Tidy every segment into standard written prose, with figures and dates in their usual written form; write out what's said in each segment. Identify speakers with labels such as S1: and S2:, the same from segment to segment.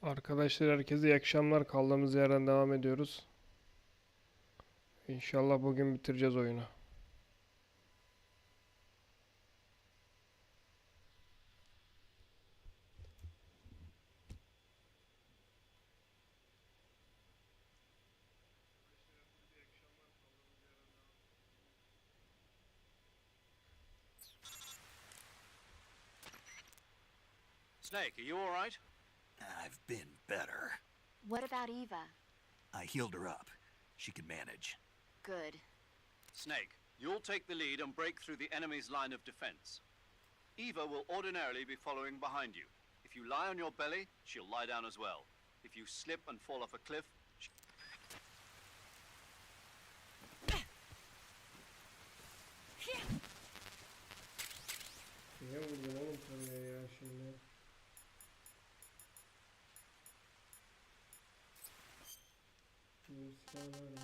S1: Arkadaşlar herkese iyi akşamlar. Kaldığımız yerden devam ediyoruz. İnşallah bugün bitireceğiz oyunu.
S2: Snake, are you all right?
S3: I've been better.
S4: What about Eva?
S3: I healed her up. She can manage.
S4: Good.
S2: Snake, you'll take the lead and break through the enemy's line of defense. Eva will ordinarily be following behind you. If you lie on your belly, she'll lie down as well. If you slip and fall off a cliff,
S1: Niye vurdun oğlum sen ya şimdi? Bu silahlar ya.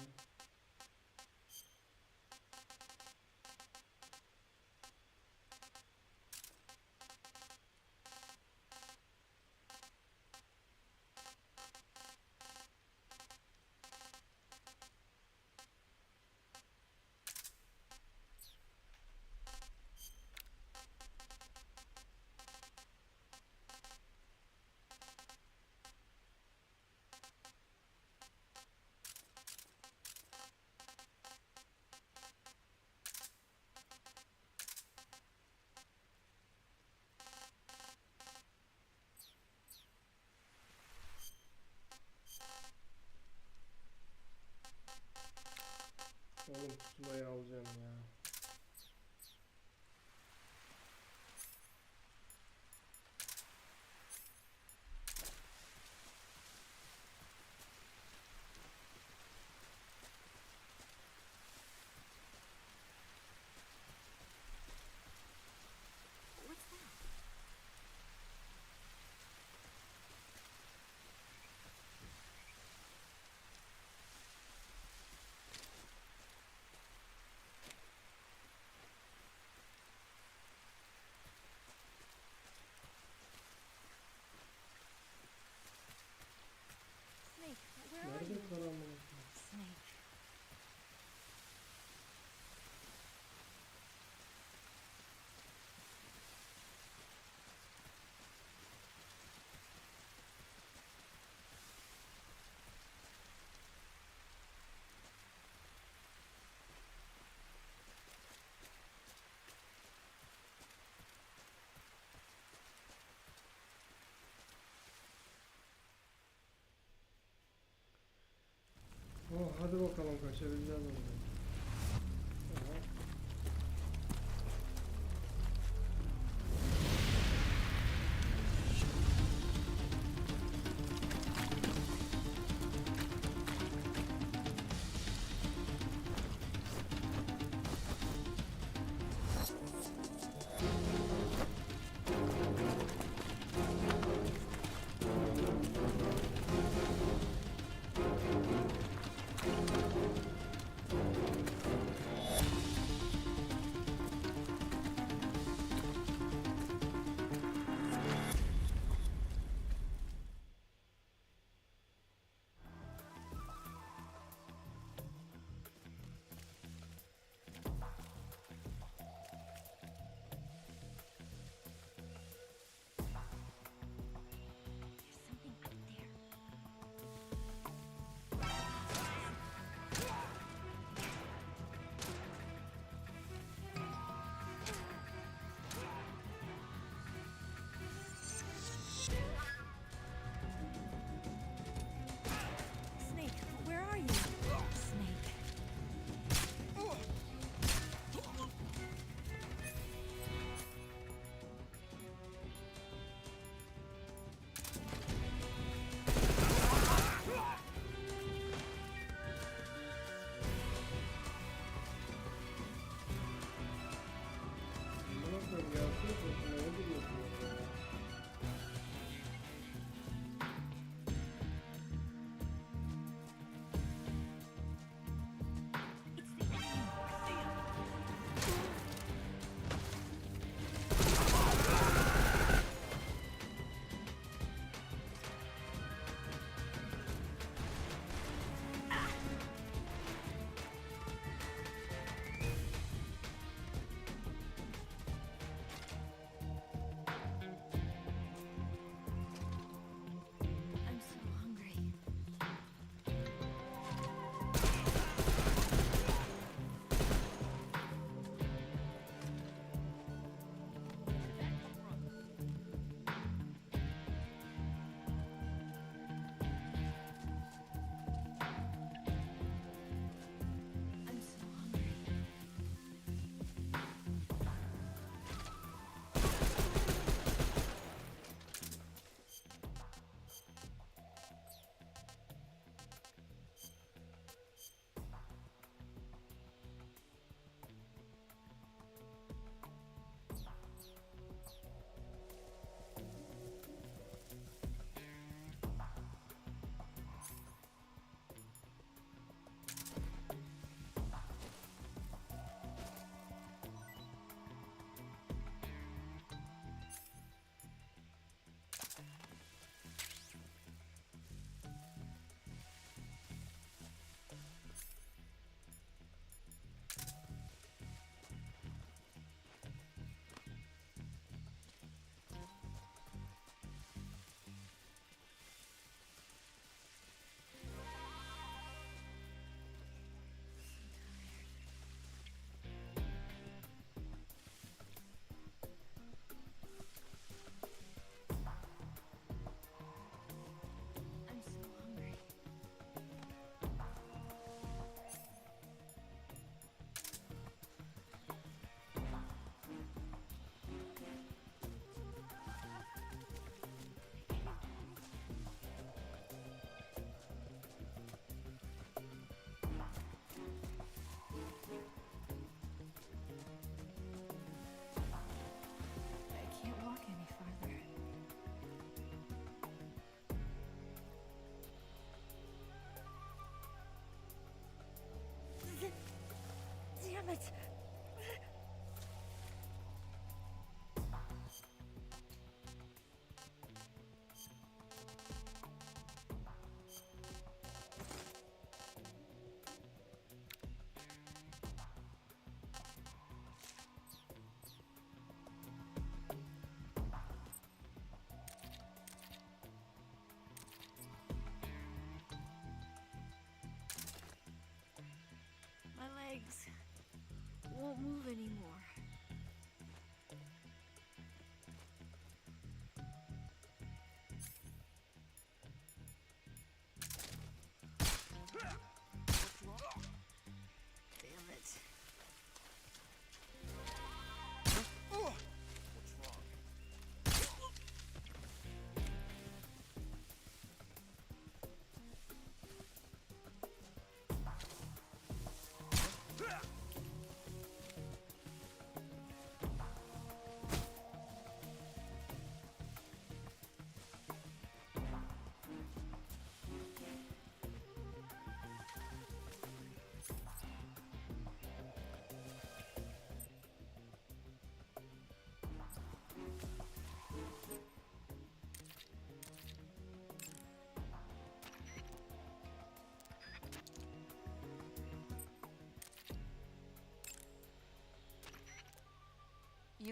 S1: Oğlum pusulayı alacağım ya.
S4: What's that? Snake, where are
S1: Nerede
S4: you?
S1: karanlık?
S4: Snake.
S1: Oh, hadi bakalım kaçabileceğiz oradan. Aha.
S4: There's something up there. Snake, where are you? Snake.
S1: Buna koyayım, gelsene koşun, neye giriyorsun oraya ya?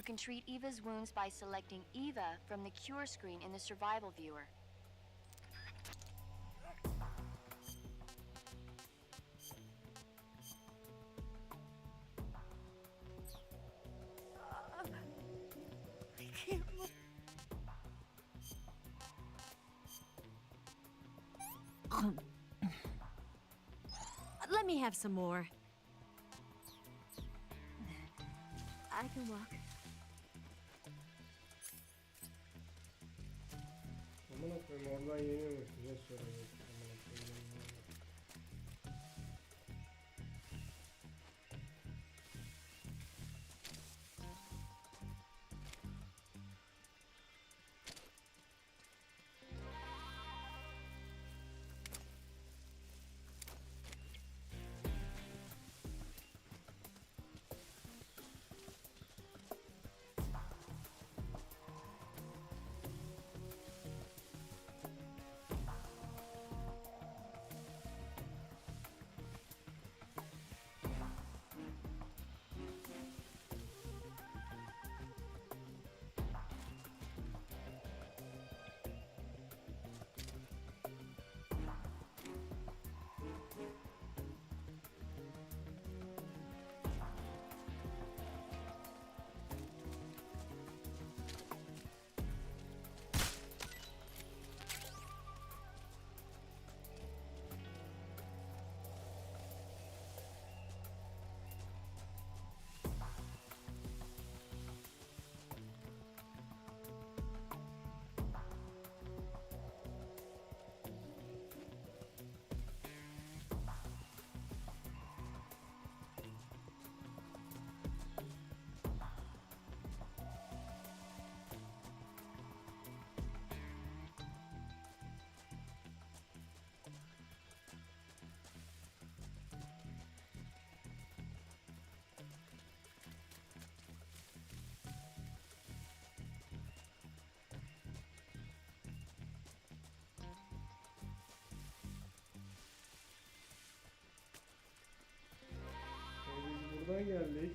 S5: can treat Eva's wounds by selecting Eva from the cure screen in the survival viewer.
S4: I can't look. Let me have some more. I can walk.
S1: Aman koyayım oradan yeniyormuş. Bize söyleyecek. Aman koyayım. Biz buradan geldik.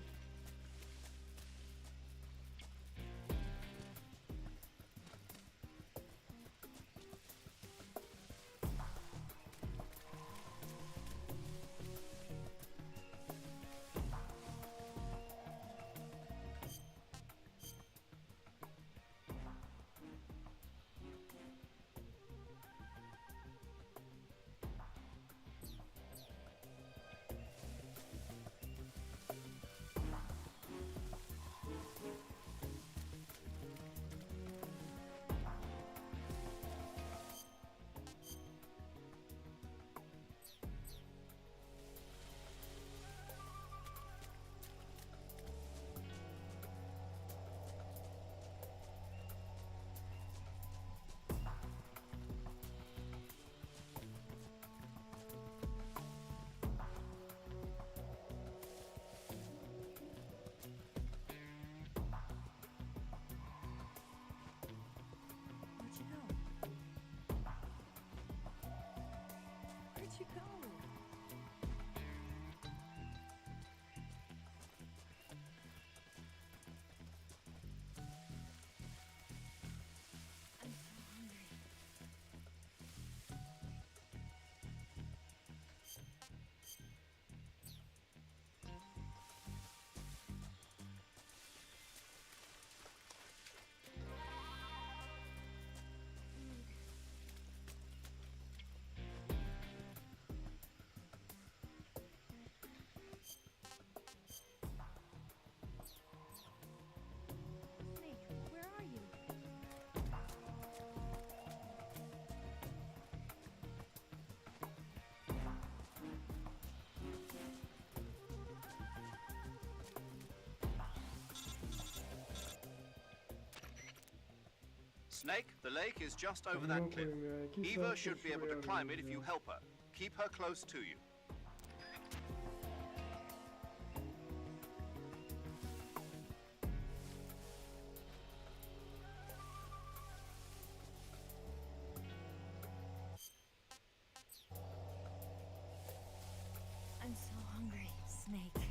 S4: Where'd you go? Where'd you go? I'm so hungry. Snake, where are you?
S2: Snake, the lake is just over
S1: Aman
S2: that cliff.
S1: koyayım ya. 2
S2: Eva
S1: saattir
S2: should be able to
S1: şuraya
S2: climb it
S1: arıyoruz
S2: if
S1: ya.
S2: you help her. Keep her close to you.
S4: I'm so hungry, Snake.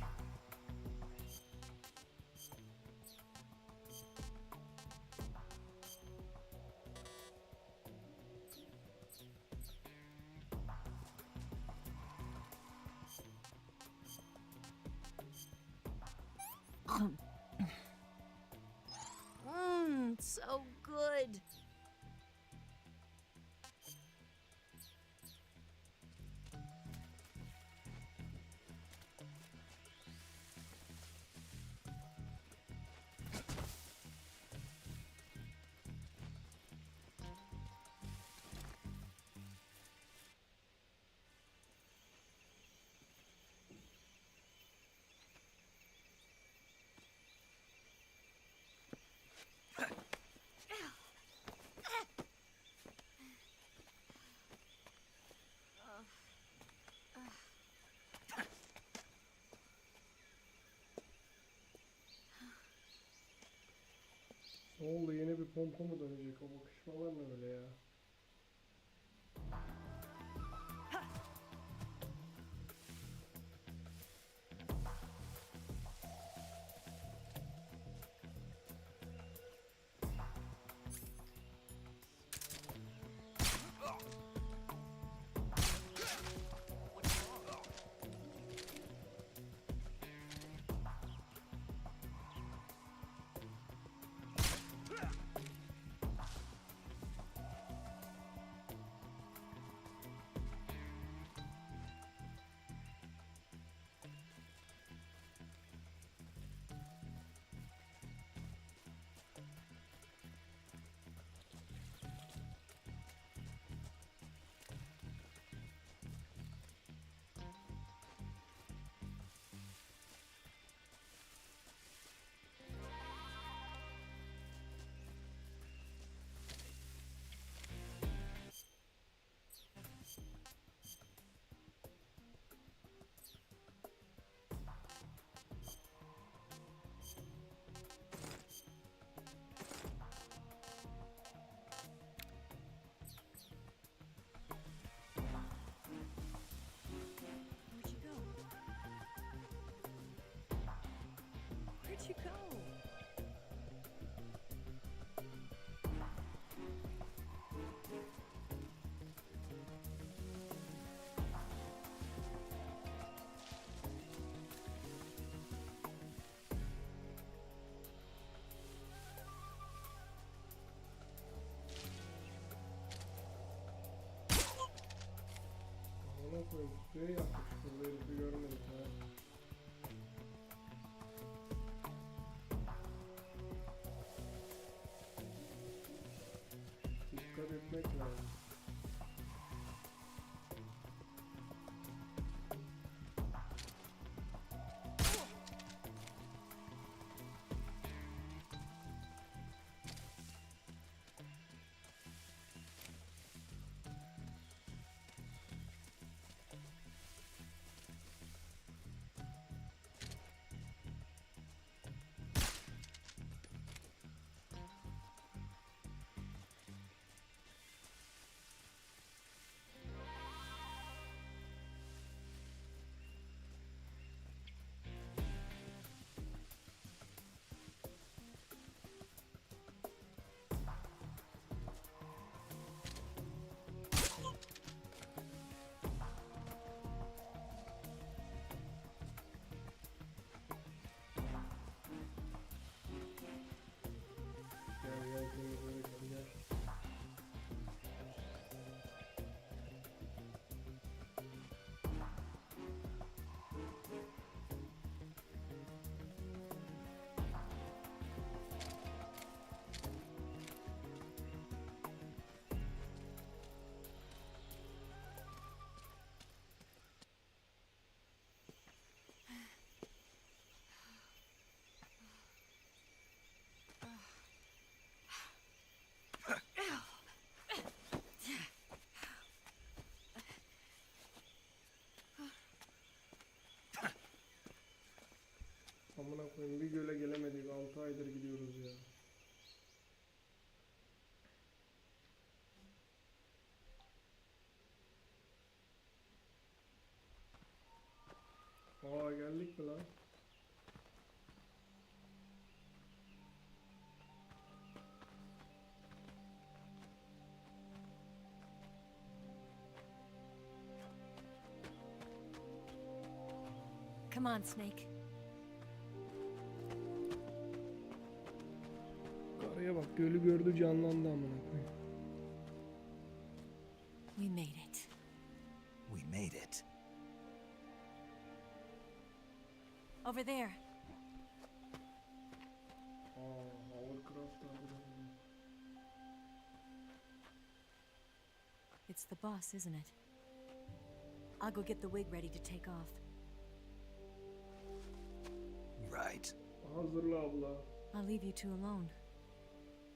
S4: good.
S1: Ne oldu, yeni bir pompa mı dönecek? O bakışmalar ne öyle ya?
S4: Where'd you go?
S1: Ona koyayım. Suya yaptık. Şurada herifi görmedik ha. Dikkat etmek lazım. Gel temizledik, hadi gel. Amına koyayım, bir göle gelemedik. 6 aydır gidiyoruz ya. Aa, geldik mi lan?
S4: Come on, Snake.
S1: Karıya bak. Bak gölü gördü canlandı amına koyayım.
S4: We made it.
S3: We made it.
S4: Over there.
S1: Hovercraft abi.
S4: It's the boss, isn't it? I'll go get the wig ready to take off.
S3: Right.
S1: Hazırla abla.
S4: I'll leave you two alone.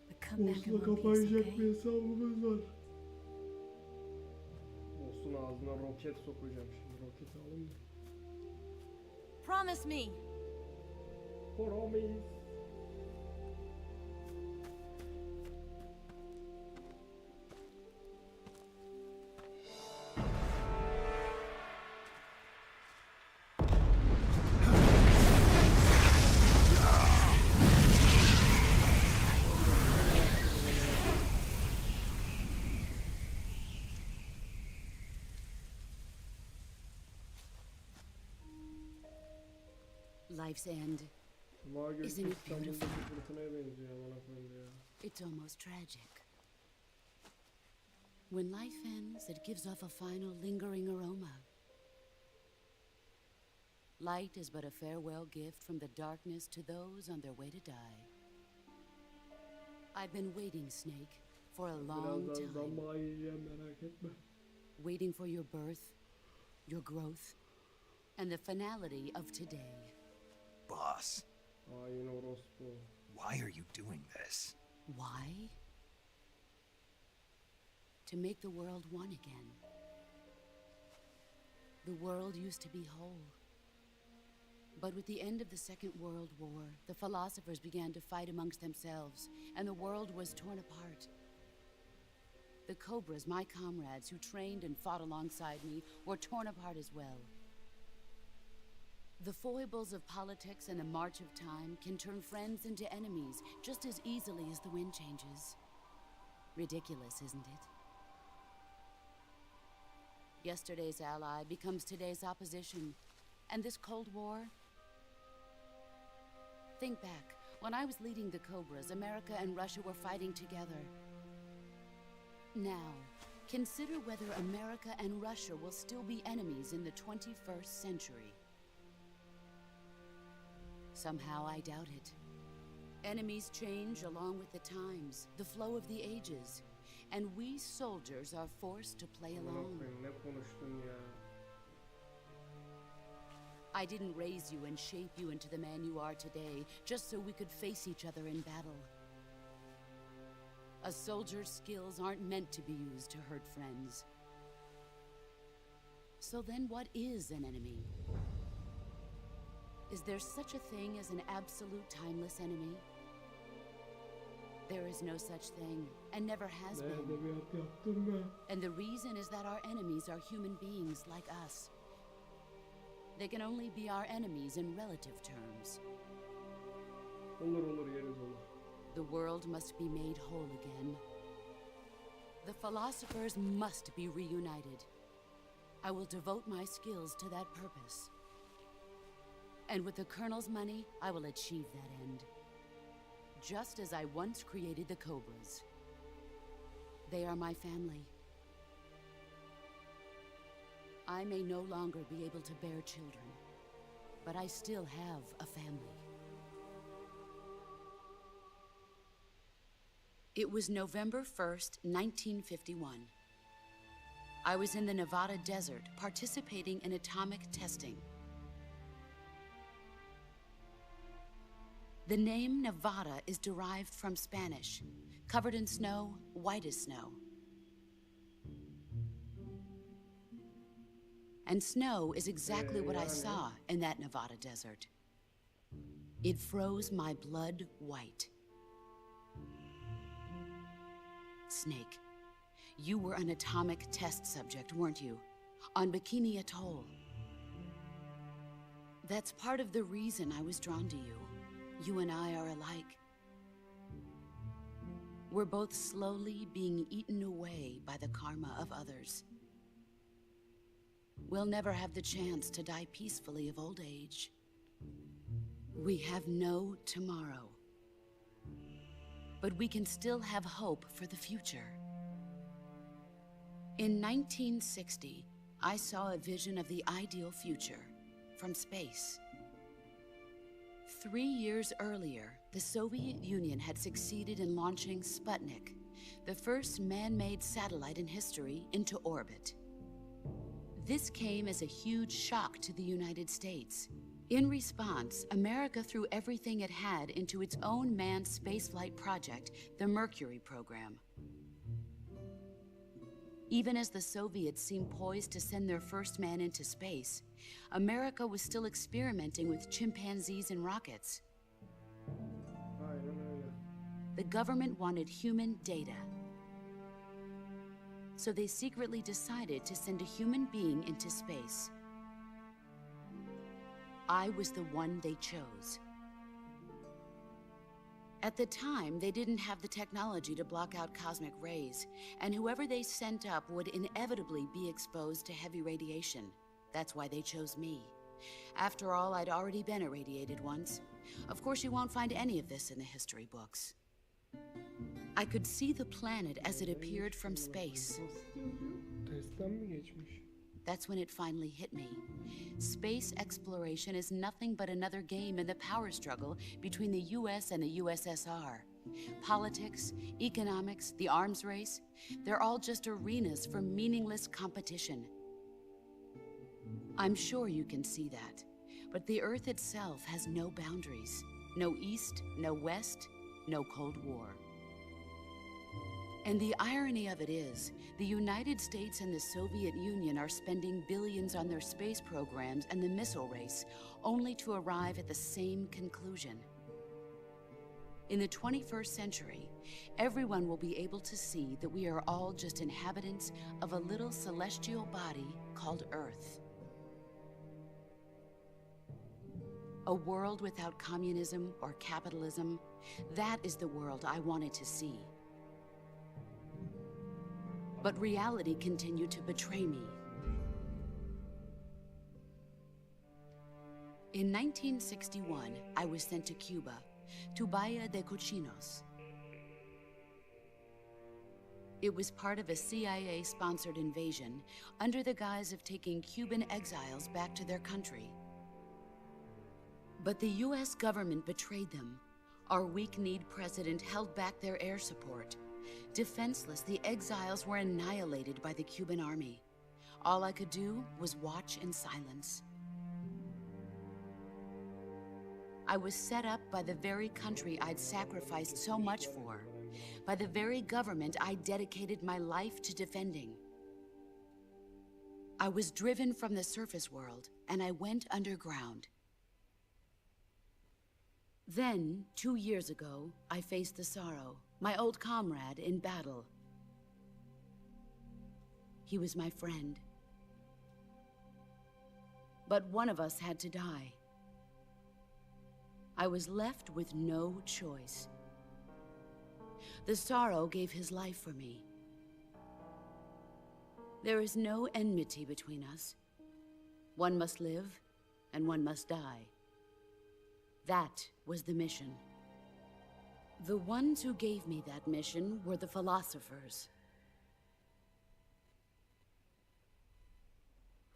S4: But come back in
S1: Boss'la
S4: one piece,
S1: kapayacak
S4: okay?
S1: bir hesabımız var. Boss'un ağzına roket sokacağım şimdi. Roketi alayım da.
S4: Promise me.
S1: Promise.
S6: Life's end.
S1: Cuma günkü
S6: Isn't it
S1: İstanbul'daki
S6: beautiful?
S1: fırtınaya benziyor amına koyayım ya.
S6: It's almost tragic. When life ends, it gives off a final lingering aroma. Light is but a farewell gift from the darkness to those on their way to die. I've been waiting, Snake, for a long
S1: Birazdan
S6: time.
S1: zambağı yiyeceğim merak etme.
S6: Waiting for your birth, your growth, and the finality of today.
S3: Boss,
S1: Hain orospu.
S3: why are you doing this?
S6: Why? To make the world one again. The world used to be whole. But with the end of the Second World War, the philosophers began to fight amongst themselves, and the world was torn apart. The Cobras, my comrades who trained and fought alongside me, were torn apart as well. The foibles of politics and the march of time can turn friends into enemies just as easily as the wind changes. Ridiculous, isn't it? Yesterday's ally becomes today's opposition. And this Cold War? Think back. When I was leading the Cobras, America and Russia were fighting together. Now, consider whether America and Russia will still be enemies in the 21st century. Somehow I doubt it. Enemies change along with the times, the flow of the ages, and we soldiers are forced to play
S1: Amına
S6: along.
S1: koyayım ne konuştun ya.
S6: I didn't raise you and shape you into the man you are today just so we could face each other in battle. A soldier's skills aren't meant to be used to hurt friends. So then what is an enemy? Is there such a thing as an absolute timeless enemy? There is no such thing, and never has
S1: Ne
S6: been.
S1: edebiyat yaptım ben.
S6: And the reason is that our enemies are human beings like us. They can only be our enemies in relative terms.
S1: Olur olur yeriz olur.
S6: The world must be made whole again. The philosophers must be reunited. I will devote my skills to that purpose. And with the Colonel's money, I will achieve that end. Just as I once created the Cobras. They are my family. I may no longer be able to bear children, but I still have a family. It was November 1st, 1951. I was in the Nevada desert participating in atomic testing. The name Nevada is derived from Spanish, covered in snow, white as snow. And snow is exactly what I saw in that Nevada desert. It froze my blood white. Snake, you were an atomic test subject, weren't you? On Bikini Atoll. That's part of the reason I was drawn to you. You and I are alike. We're both slowly being eaten away by the karma of others. We'll never have the chance to die peacefully of old age. We have no tomorrow. but we can still have hope for the future. In 1960, I saw a vision of the ideal future from space. 3 years earlier, the Soviet Union had succeeded in launching Sputnik, the first man-made satellite in history, into orbit. This came as a huge shock to the United States. In response, America threw everything it had into its own manned spaceflight project, the Mercury program. Even as the Soviets seemed poised to send their first man into space, America was still experimenting with chimpanzees and rockets.
S1: Aynen öyle.
S6: The government wanted human data. So they secretly decided to send a human being into space. I was the one they chose. At the time, they didn't have the technology to block out cosmic rays, and whoever they sent up would inevitably be exposed to heavy radiation. That's why they chose me. After all, I'd already been irradiated once. Of course, you won't find any of this in the history books. I could see the planet as it appeared from space.
S1: Testten mi geçmiş?
S6: That's when it finally hit me. Space exploration is nothing but another game in the power struggle between the US and the USSR. Politics, economics, the arms race, they're all just arenas for meaningless competition. I'm sure you can see that, but the Earth itself has no boundaries. No East, no West, no Cold War. And the irony of it is, the United States and the Soviet Union are spending billions on their space programs and the missile race, only to arrive at the same conclusion. In the 21st century, everyone will be able to see that we are all just inhabitants of a little celestial body called Earth. A world without communism or capitalism, that is the world I wanted to see. But reality continued to betray me. In 1961, I was sent to Cuba, to Bahia de Cochinos. It was part of a CIA-sponsored invasion under the guise of taking Cuban exiles back to their country. But the US government betrayed them. Our weak-kneed president held back their air support. Defenseless, the exiles were annihilated by the Cuban army. All I could do was watch in silence. I was set up by the very country I'd sacrificed so much for, by the very government I dedicated my life to defending. I was driven from the surface world, and I went underground. Then, 2 years ago, I faced the sorrow, my old comrade in battle. He was my friend. But one of us had to die. I was left with no choice. The sorrow gave his life for me. There is no enmity between us. One must live, and one must die. That was the mission. The ones who gave me that mission were the philosophers.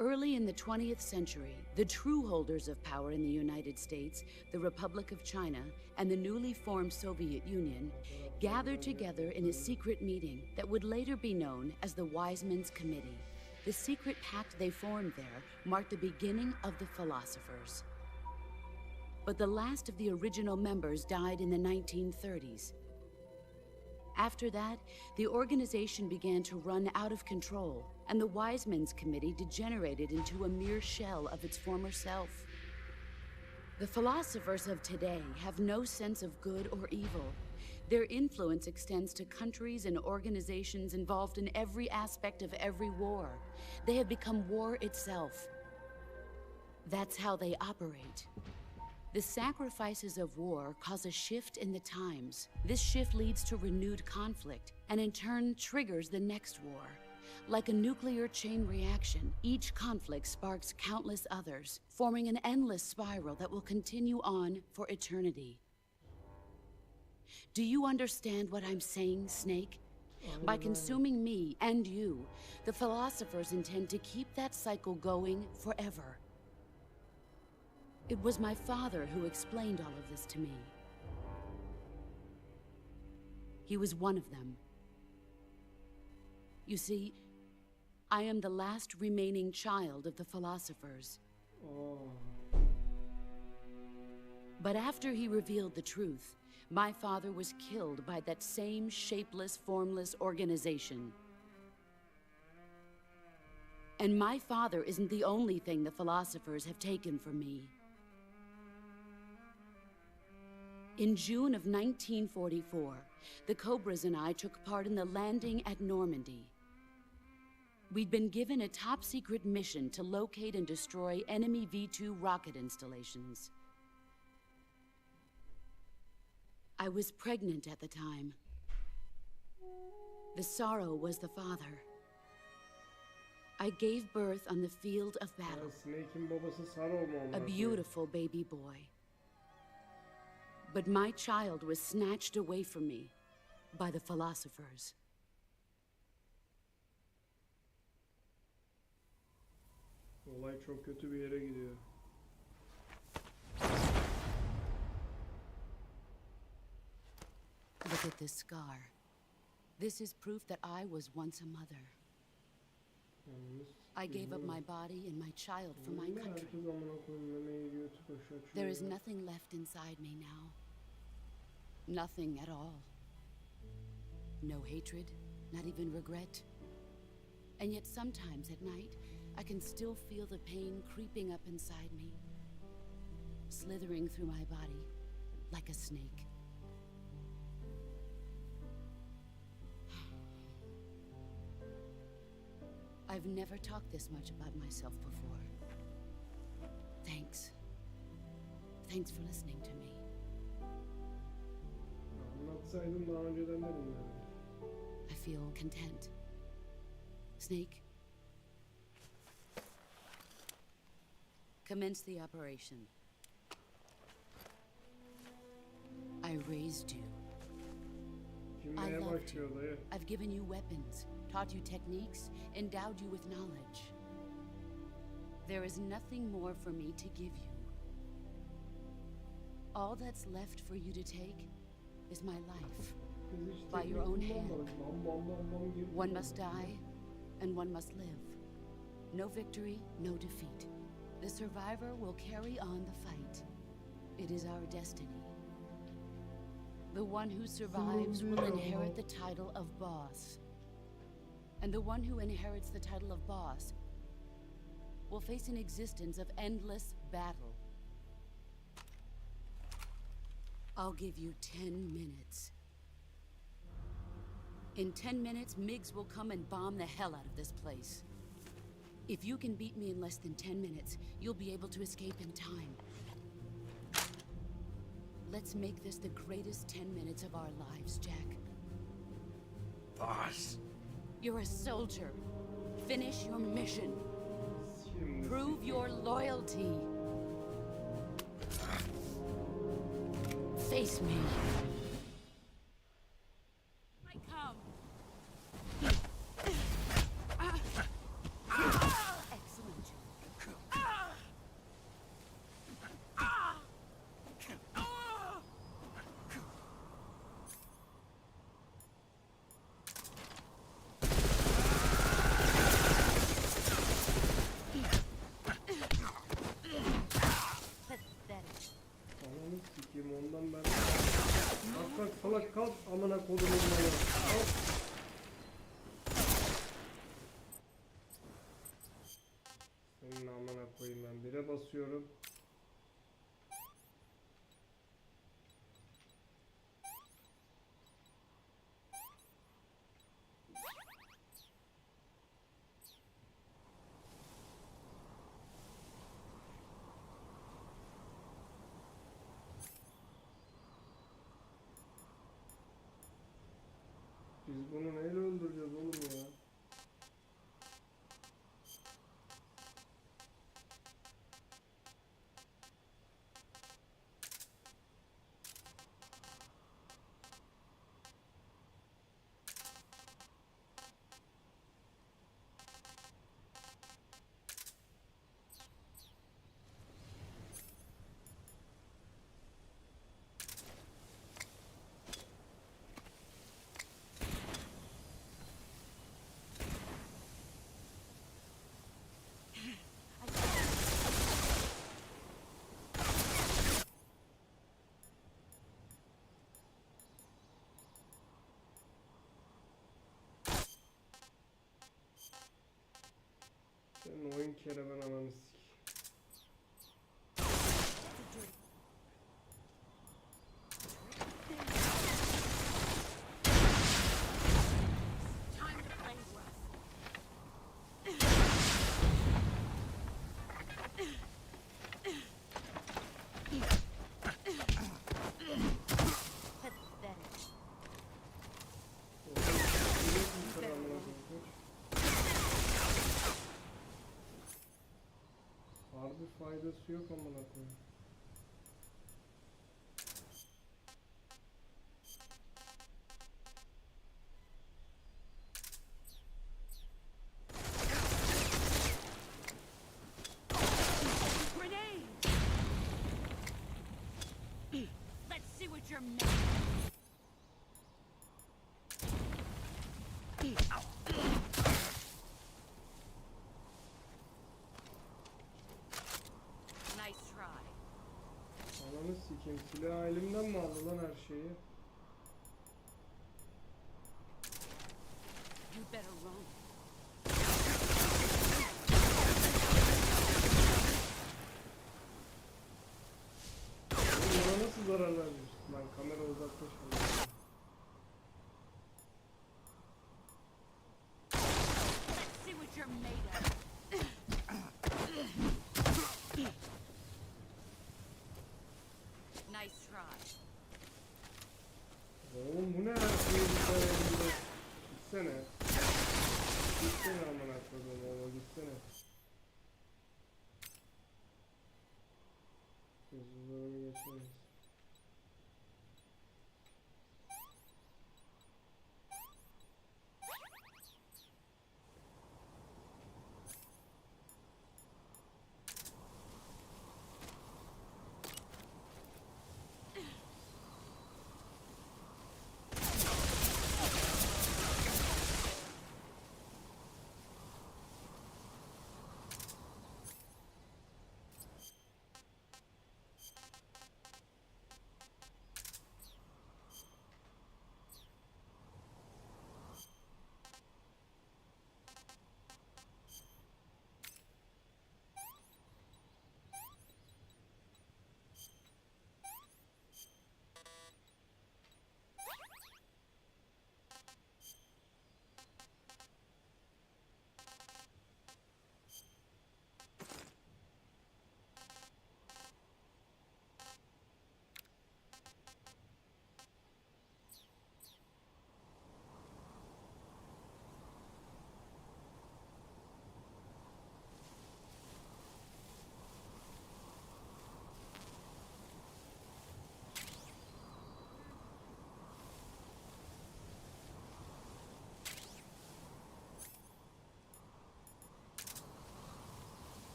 S6: Early in the 20th century, the true holders of power in the United States, the Republic of China, and the newly formed Soviet Union gathered together in a secret meeting that would later be known as the Wise Men's Committee. The secret pact they formed there marked the beginning of the philosophers. But the last of the original members died in the 1930s. After that, the organization began to run out of control, and the Wise Men's Committee degenerated into a mere shell of its former self. The philosophers of today have no sense of good or evil. Their influence extends to countries and organizations involved in every aspect of every war. They have become war itself. That's how they operate. The sacrifices of war cause a shift in the times. This shift leads to renewed conflict, and in turn triggers the next war. Like a nuclear chain reaction, each conflict sparks countless others, forming an endless spiral that will continue on for eternity. Do you understand what I'm saying, Snake? By consuming me and you, the philosophers intend to keep that cycle going forever. It was my father who explained all of this to me. He was one of them. You see, I am the last remaining child of the philosophers.
S1: Oh.
S6: But after he revealed the truth, my father was killed by that same shapeless, formless organization. And my father isn't the only thing the philosophers have taken from me. In June of 1944, the Cobras and I took part in the landing at Normandy. We'd been given a top-secret mission to locate and destroy enemy V-2 rocket installations. I was pregnant at the time. The sorrow was the father. I gave birth on the field of battle.
S1: Snake'in babası sarı olmalı.
S6: A beautiful baby boy. But my child was snatched away from me by the philosophers.
S1: Olay çok kötü bir yere gidiyor.
S6: Look at this scar. This is proof that I was once a mother. I gave up my body and my child for my country. There is nothing left inside me now. Nothing at all. No hatred, not even regret. And yet sometimes at night, I can still feel the pain creeping up inside me, slithering through my body like a snake. I've never talked this much about myself before. Thanks. Thanks for listening to me.
S1: Anlatsaydım daha önceden de dinlerdim.
S6: I feel content. Snake, commence the operation. I raised you. I
S1: Cümleye
S6: loved
S1: başlıyor
S6: you.
S1: dayı.
S6: I've given you weapons, taught you techniques, endowed you with knowledge. There is nothing more for me to give you. All that's left for you to take is my life.
S1: Biz hiç
S6: By your own
S1: teknik
S6: hand.
S1: kullanmadık. Bam bam bam bam girdik.
S6: One must die, and one must live. No victory, no defeat. The survivor will carry on the fight. It is our destiny. The one who survives will inherit the title of boss. And the one who inherits the title of boss will face an existence of endless battle. I'll give you 10 minutes. In 10 minutes, MiGs will come and bomb the hell out of this place. If you can beat me in less than 10 minutes, you'll be able to escape in time. Let's make this the greatest 10 minutes of our lives, Jack.
S3: Boss.
S6: You're a soldier. Finish your mission.
S1: Şimdi
S6: Prove your loyalty. Face me. I come. Excellent. Pathetic.
S1: ananı sikeyim ondan ben. Kalk kalk salak kalk amına kodumun manyağı. Kalk. Senin amına koyayım ben. Bire basıyorum. Biz bunu neyle öldüreceğiz oğlum ya? Senin oyun kere ben ananı sik.
S6: Time to play rough.
S5: Pathetic.
S1: Harbi faydası yok amına koyayım.
S6: Grenade! Let's see what you're made of. Nice try.
S1: Ananı sikeyim, silah elimden mi aldı lan her şeyi?
S6: You better run.
S1: Oğlum bana nasıl zarar vermiş? Lan kamera uzaklaşıyor.
S6: Let's see what you're made of. Nice try.
S1: Oğlum bu ne her şeyi bu kadar elinde? Gitsene. Gitsene amına koyayım oğlum, gitsene. Sözlerimi geçmeyiz.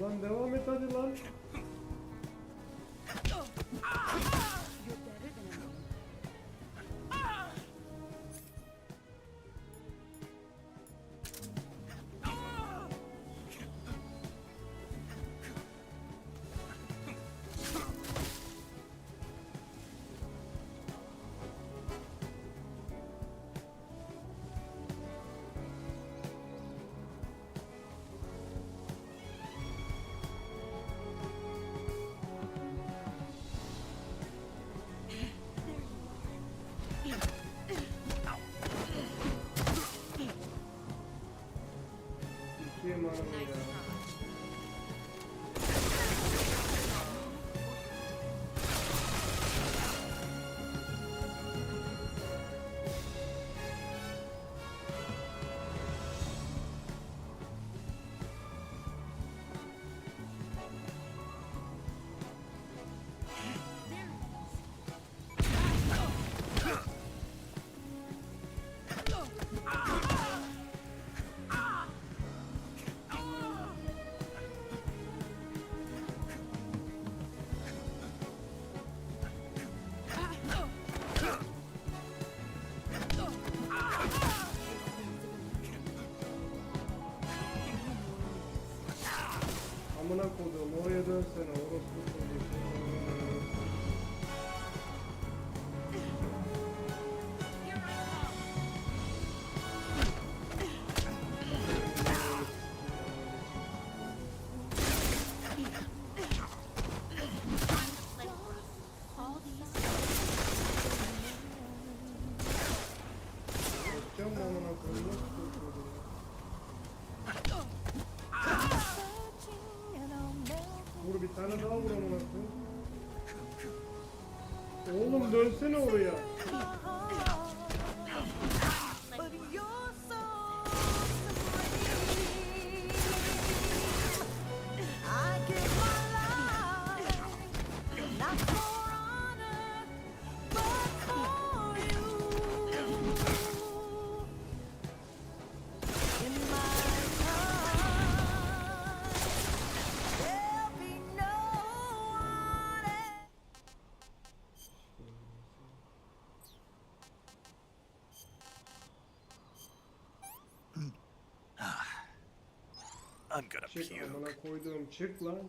S1: Lan devam et hadi lan.
S6: You're better than a man.
S1: Sikeyim anamı ya. Amına koduğum oraya dönsene orospu çocuğu. Bakacağım mı amına koduğum orospu çocuğu? Vur bir tane daha vur amına koyayım. Oğlum dönsene oraya.
S3: I'm gonna
S1: Çık
S3: puke.
S1: amına koyduğum çık lan.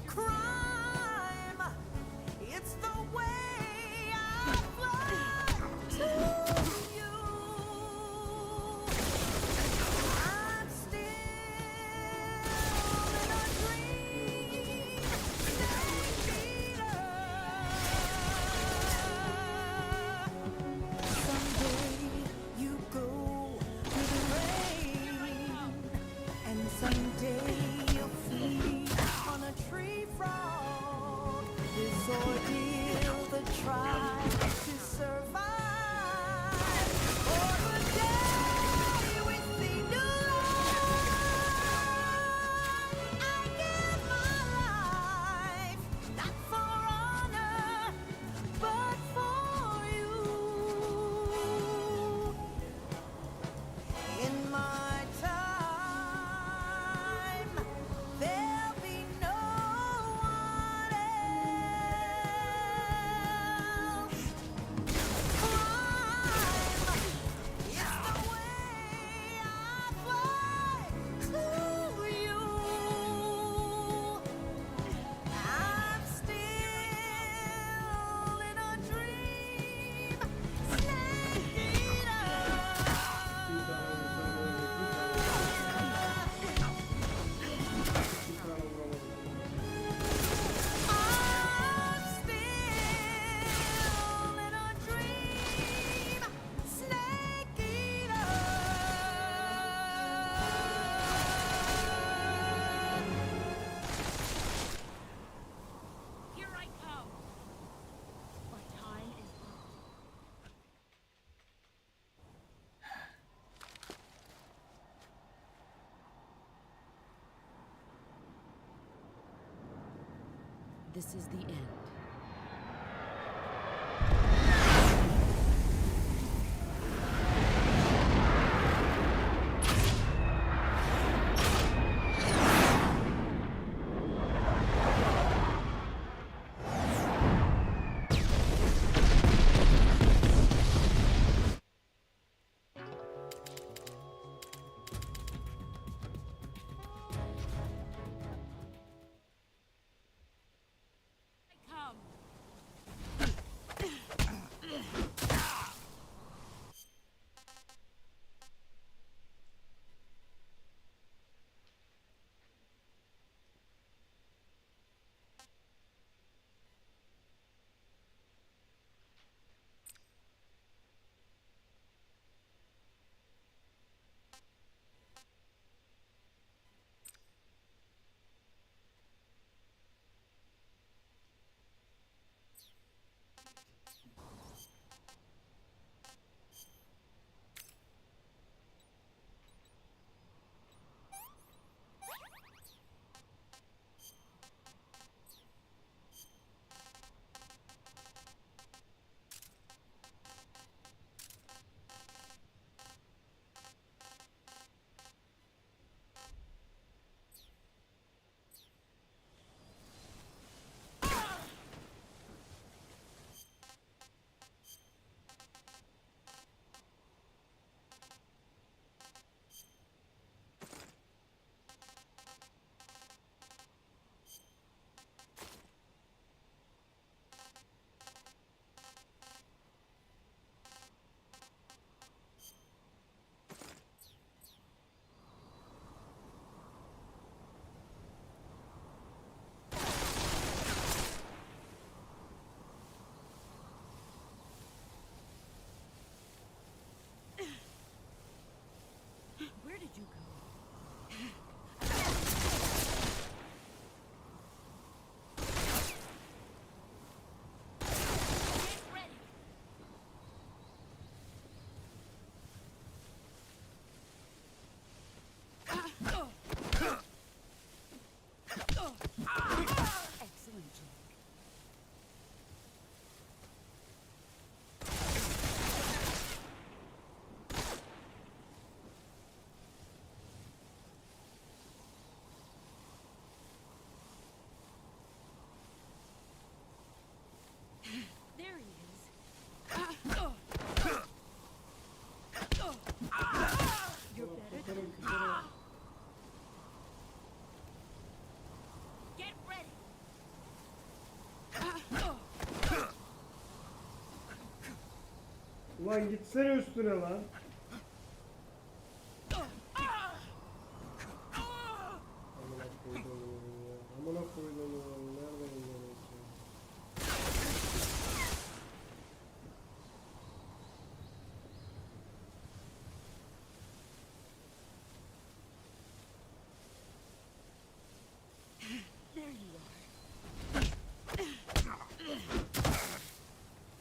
S7: Crime, it's the way I fly to you. I'm still in a dream, someday you go to the rain, and someday you'll feed on a tree frog. This ordeal that tries to survive. For the day we see new light, I give my life, not for honor, but for you. In my time, there'll be no one else. Crime is the way I fly to you. I'm still in a dream, snake eater.
S1: Bir tane vuramadım.
S7: I'm still in a dream, snake eater.
S8: Here I come. My time is up.
S6: This is the end.
S1: bir kere.
S7: Get ready.
S1: Ulan gitsene üstüne lan. Amına koydum ya. Amına koydum ya. Nereden indiriyorsun?
S7: There you are.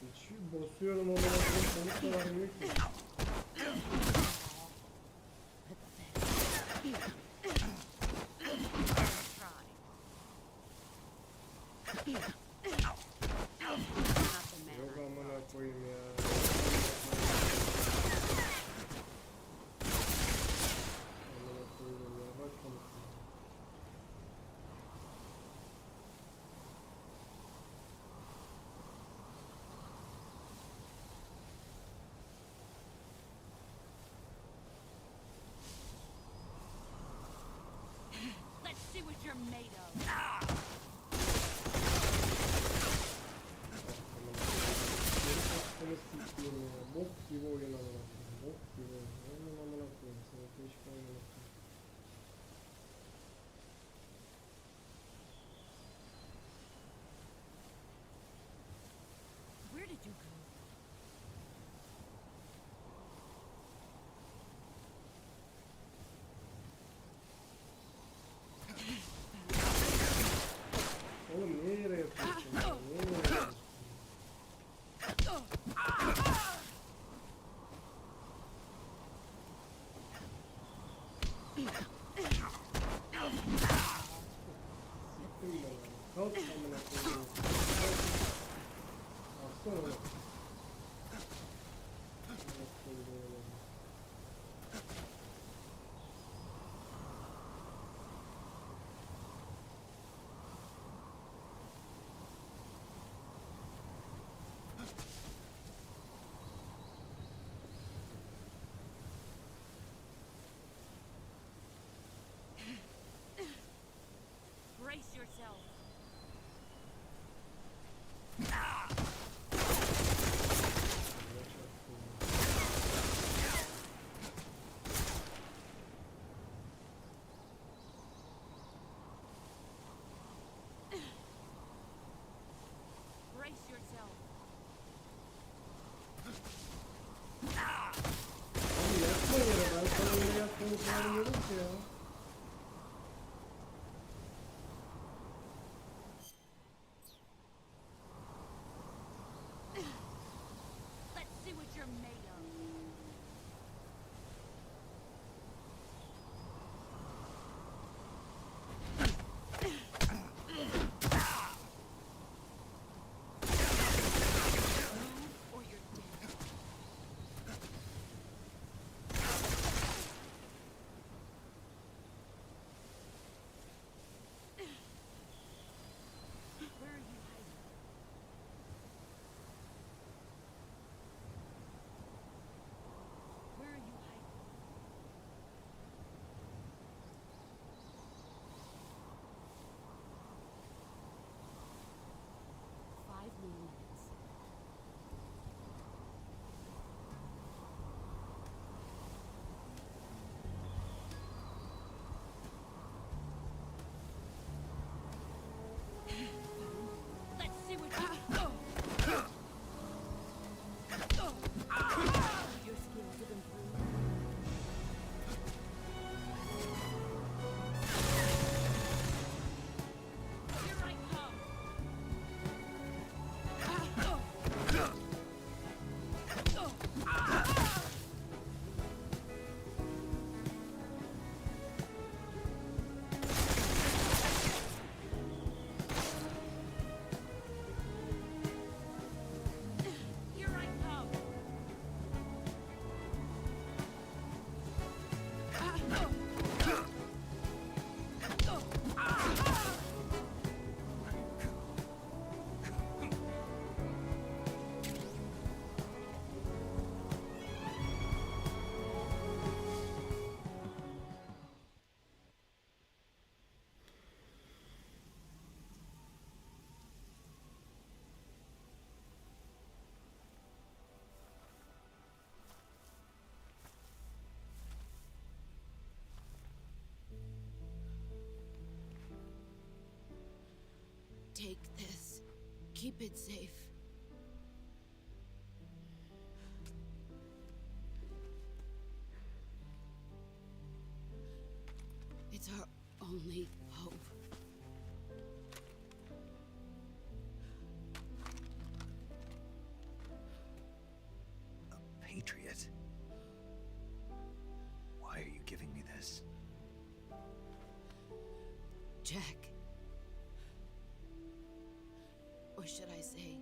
S1: Hiç basıyorum amına koydum. Sonuç da vermiyor ki. Yok amına koyayım ya. Amına koyayım ya. Bak konuşma.
S7: Let's see what you're made of.
S1: Geri kaçtığını siktiğim ya. Bok gibi oyun amına koyayım. Bok gibi oyun. Oyun amına koyayım. Sana keşke oyun olsun.
S7: Where did you go?
S1: Oğlum niye yere yatıyorsun ya? Niye yere yatıyorsun? Siktim ben ya. Kalk amına koyayım. Kalksana oğlum. Amına koyayım oğlum.
S7: Brace yourself. Brace yourself.
S1: Abi yatma yere. Ben sana öyle yatmanı söylemiyorum ki ya.
S7: Let's see what you're made of. Or you're dead.
S6: keep it safe. It's our only hope.
S3: A patriot? Why are you giving me this?
S6: Jack. Or should I say,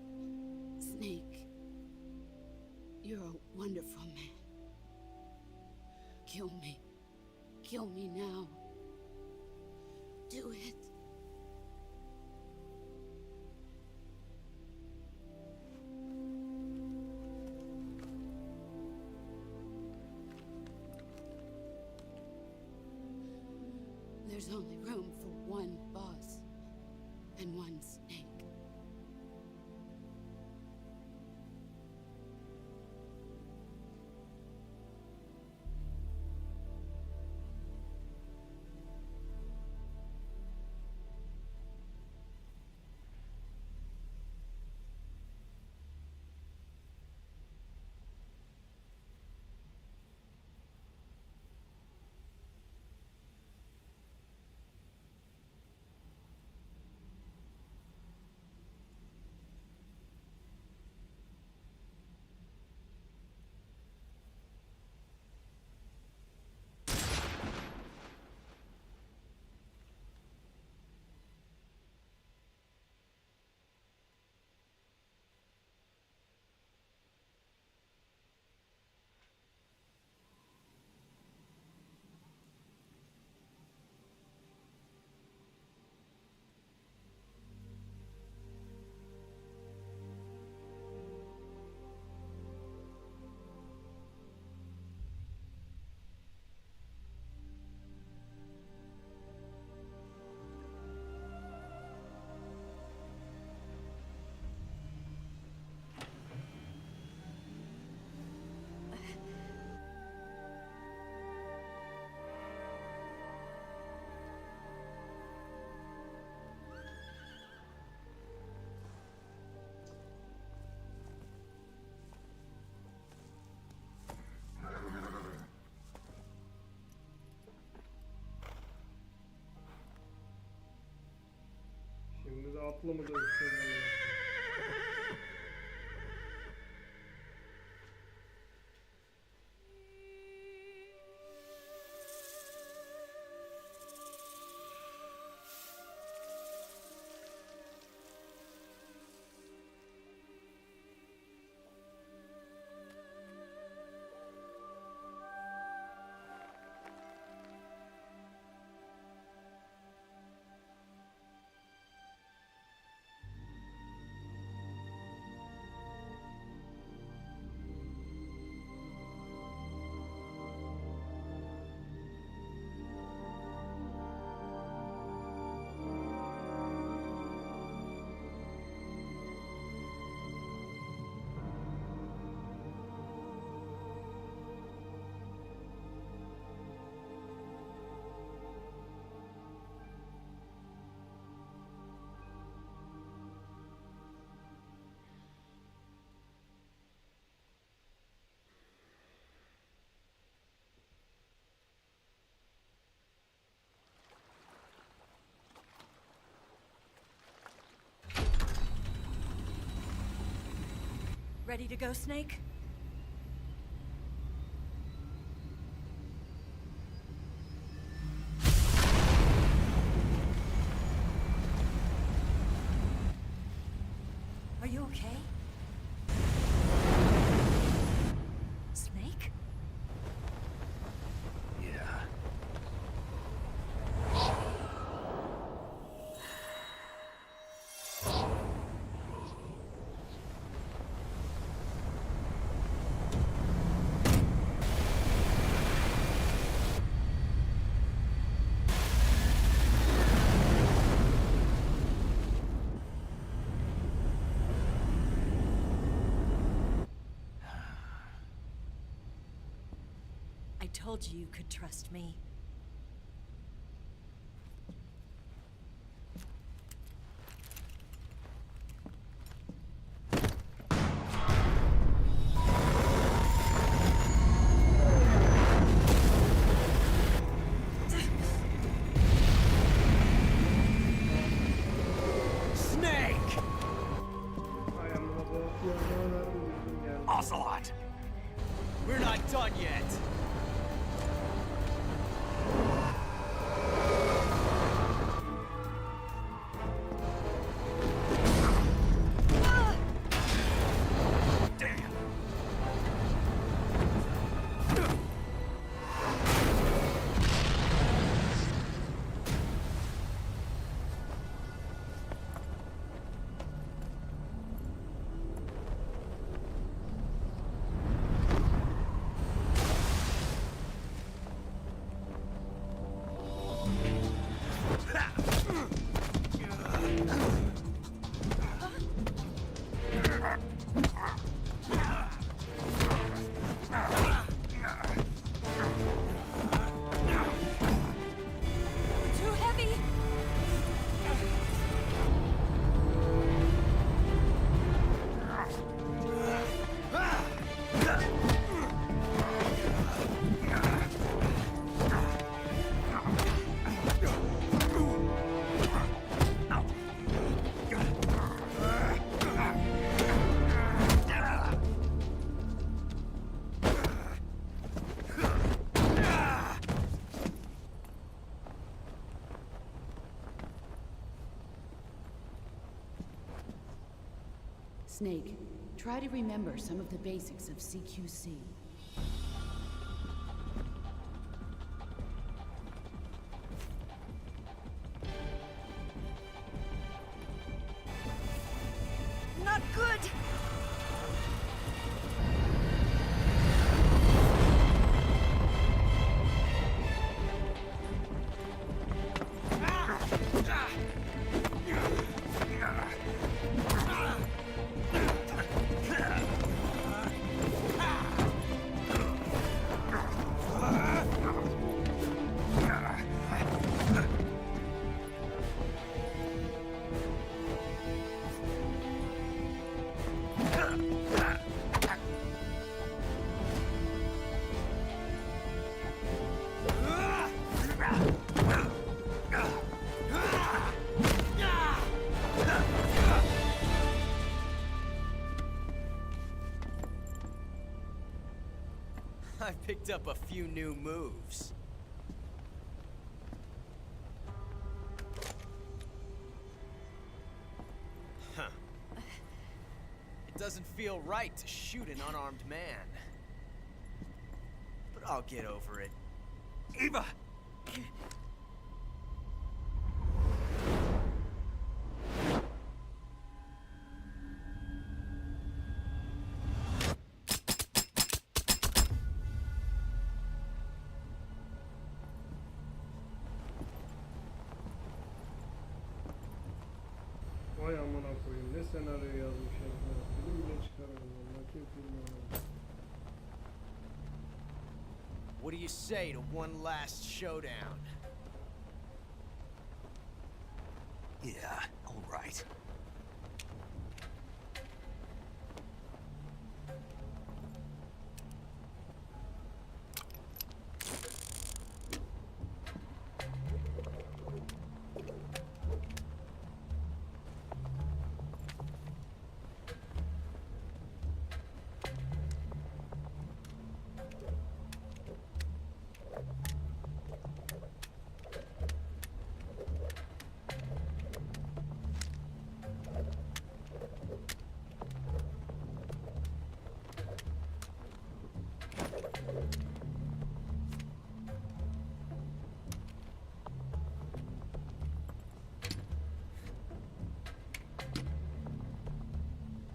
S6: Snake. You're a wonderful man. Kill me. Kill me now. Do it. There's only room for one boss and one snake.
S1: Şimdi de atla mı dövüşeceğiz?
S4: Ready to go, Snake? Are you okay? Snake?
S3: Yeah.
S4: I told you you could trust me.
S6: Snake, try to remember some of the basics of CQC.
S4: Not good!
S9: I picked up a few new moves. Huh. It doesn't feel right to shoot an unarmed man. But I'll get over it.
S3: Eva!
S1: Vay amına koyayım, ne senaryo yazmış herifler. Film bile çıkaramıyorum. Bakayım filmi.
S9: What do you say to one last showdown?
S3: Yeah, all right.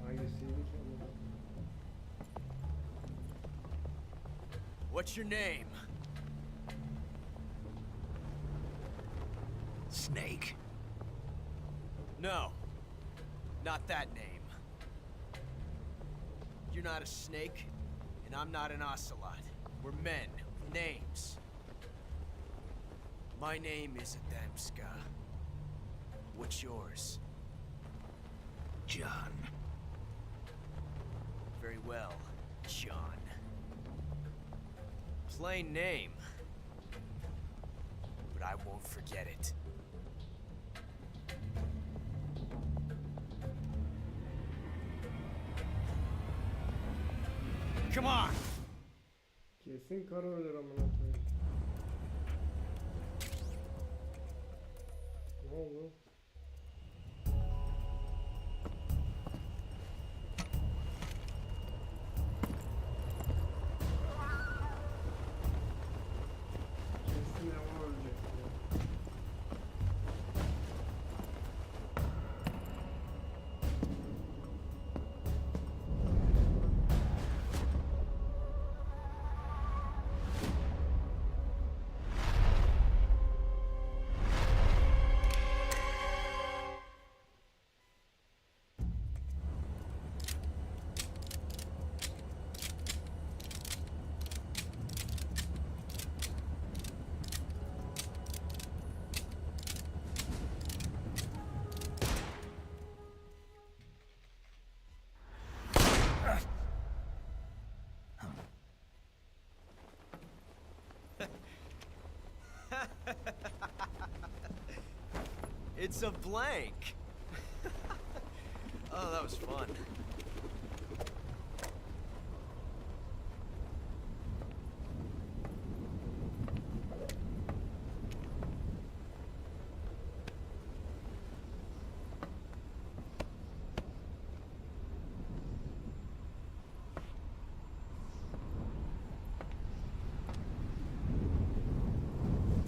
S1: Hangisiydi ki amına?
S9: What's your name?
S3: Snake.
S9: No, not that name. You're not a snake, and I'm not an ocelot. We're men with names. My name is Adamska. What's yours?
S3: John.
S9: Very well, John. Plain name, but I won't forget it. Come on!
S1: Kesin karı ölür amına koyayım. Ne oldu? Kesin Eva ölecek ya.
S9: It's a blank. Oh, that was fun.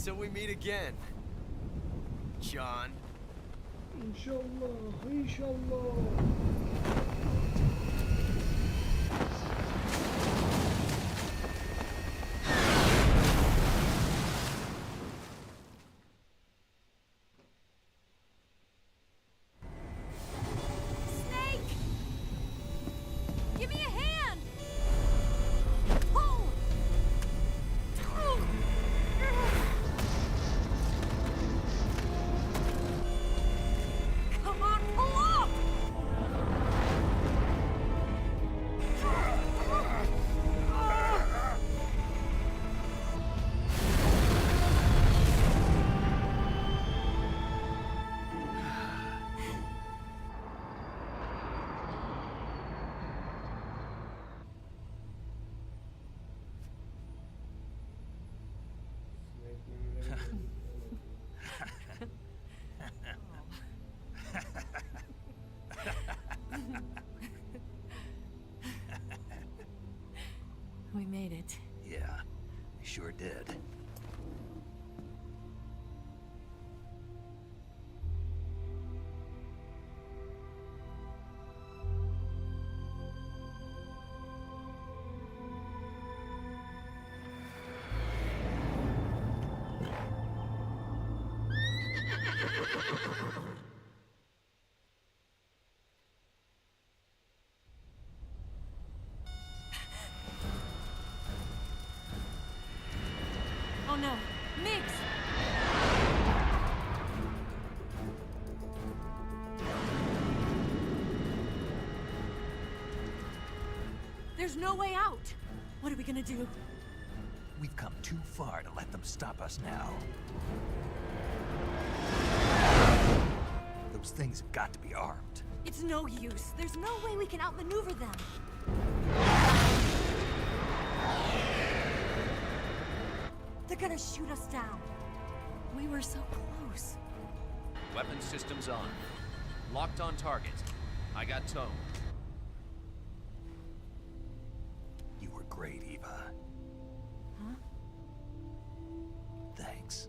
S9: Until we meet again, John.
S1: İnşallah, inşallah.
S7: Snake! Give me a hand! Pull! Come on, pull up!
S1: Sinek memeleri
S4: We made it.
S3: Yeah, we sure did.
S4: Oh no, Migs! There's no way out! What are we gonna do?
S3: We've come too far to let them stop us now. Those things have got to be armed.
S4: It's no use. There's no way we can outmaneuver them. They're gonna shoot us down. We were so close.
S10: Weapon systems on. Locked on target. I got tone.
S3: You were great, Eva.
S4: Huh?
S3: Thanks.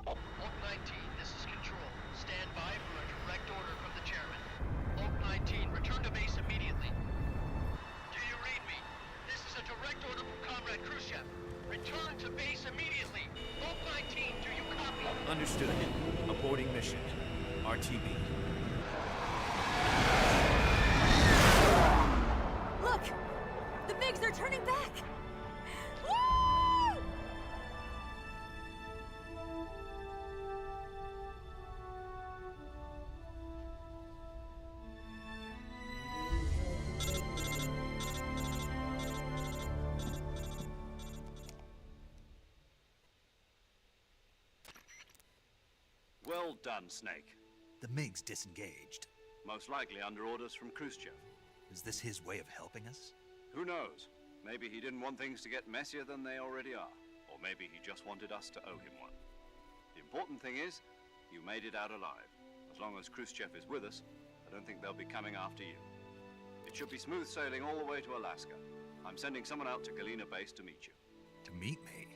S11: Oak 19, this is Control. Stand by for a direct order from the chairman. Oak 19, return to base immediately. Do you read me? This is a direct order from Comrade Khrushchev. Return to base immediately. Oak 19, do you copy?
S10: Understood. Aborting mission. RTB.
S4: Look! The Migs, they're turning back! Woo!
S2: Well done, Snake.
S3: The MiGs disengaged.
S2: Most likely under orders from Khrushchev.
S3: Is this his way of helping us?
S2: Who knows? Maybe he didn't want things to get messier than they already are. Or maybe he just wanted us to owe him one. The important thing is, you made it out alive. As long as Khrushchev is with us, I don't think they'll be coming after you. It should be smooth sailing all the way to Alaska. I'm sending someone out to Galena Base to meet you.
S3: To meet me?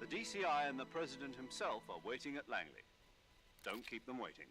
S2: The DCI and the President himself are waiting at Langley. Don't keep them waiting.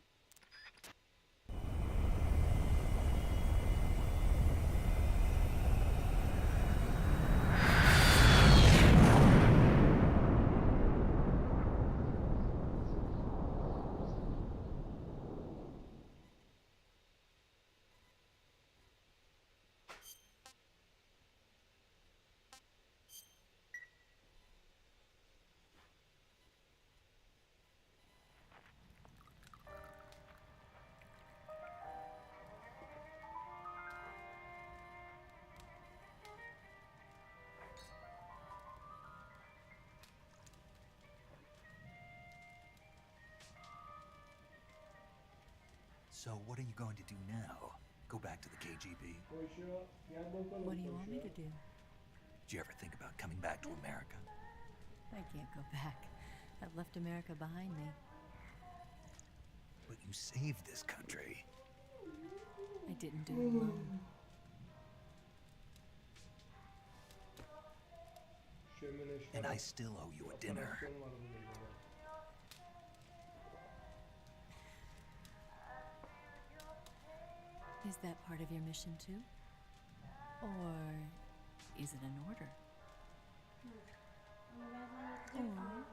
S3: So what are you going to do now? Go back to the KGB?
S1: Koşuyor. Gel bakalım.
S4: What do you want me to
S1: koşuyor.
S4: do?
S3: Did you ever think about coming back to America?
S4: I can't go back. I've left America behind me.
S3: But you saved this country.
S4: didn't do it alone.
S1: Şömine
S3: And I
S1: şarap.
S3: still owe you a dinner.
S1: Operasyon var bunun burada.
S4: Is that part of your mission too? Or is it an order? Or